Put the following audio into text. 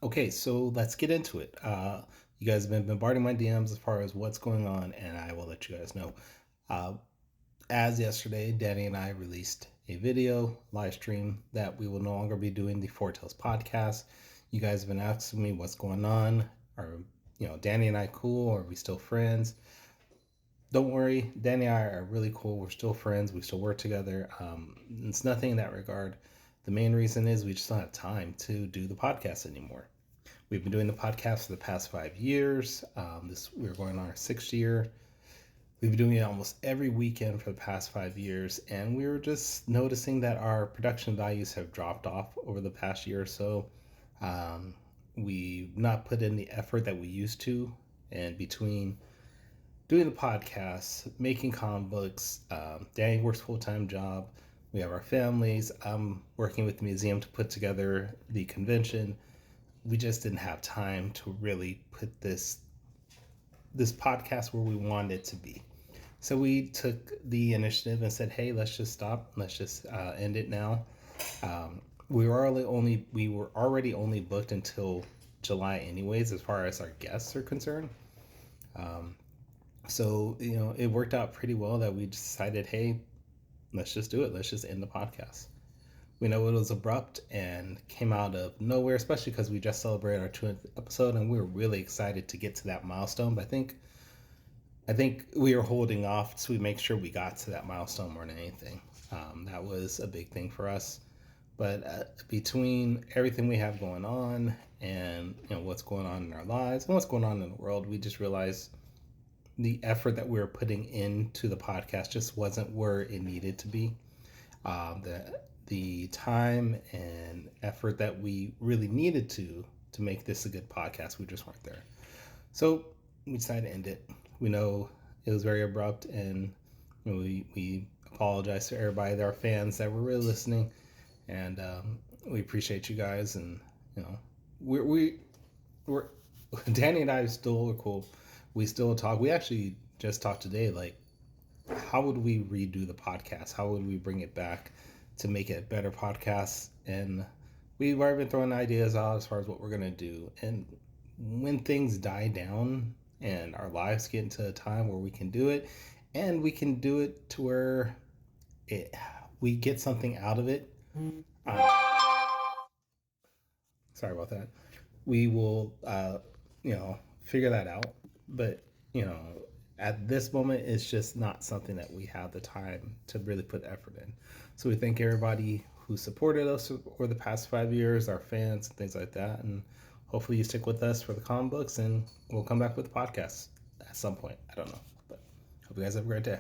Okay, so let's get into it. You guys have been bombarding my DMs as far as what's going on, and I will let you guys know. Uh, as yesterday, Danny and I released a video live stream that we will no longer be doing the Foretales podcast. You guys have been asking me what's going on. Are Danny and I cool? Are we still friends? Don't worry, Danny and I are really cool. We're still friends. We still work together. It's nothing in that regard. The main reason is we just don't have time to do the podcast anymore. We've been doing the podcast for the past 5 years. We're going on our 6th year. We've been doing it almost every weekend for the past 5 years, and we were just noticing that our production values have dropped off over the past year or so. We've not put in the effort that we used to, and between doing the podcast, making comic books, Danny works full-time job. We have our families. I'm working with the museum to put together the convention. We just didn't have time to really put this podcast where we wanted it to be. So we took the initiative and said, "Hey, let's just stop. Let's just end it now." We were already only booked until July, anyways, as far as our guests are concerned. So it worked out pretty well that we decided, "Hey, let's just do it. Let's just end the podcast." We know it was abrupt and came out of nowhere, especially because we just celebrated our 200th episode, and we were really excited to get to that milestone. But I think we were holding off so we make sure we got to that milestone more than anything. That was a big thing for us. But between everything we have going on and what's going on in our lives and what's going on in the world, we just realized the effort that we were putting into the podcast just wasn't where it needed to be. The time and effort that we really needed to make this a good podcast, we just weren't there. So we decided to end it. We know it was very abrupt, and we apologize to everybody, our fans that were really listening, and we appreciate you guys. And we're Danny and I still are cool. We still talk. We actually just talked today, like, how would we redo the podcast? How would we bring it back to make it a better podcast? And we've already been throwing ideas out as far as what we're going to do. And when things die down and our lives get into a time where we can do it, and we can do it to where we get something out of it. Sorry about that. We will, figure that out. But, at this moment, it's just not something that we have the time to really put effort in. So we thank everybody who supported us over the past 5 years, our fans and things like that. And hopefully you stick with us for the comic books, and we'll come back with the podcast at some point. I don't know. But hope you guys have a great day.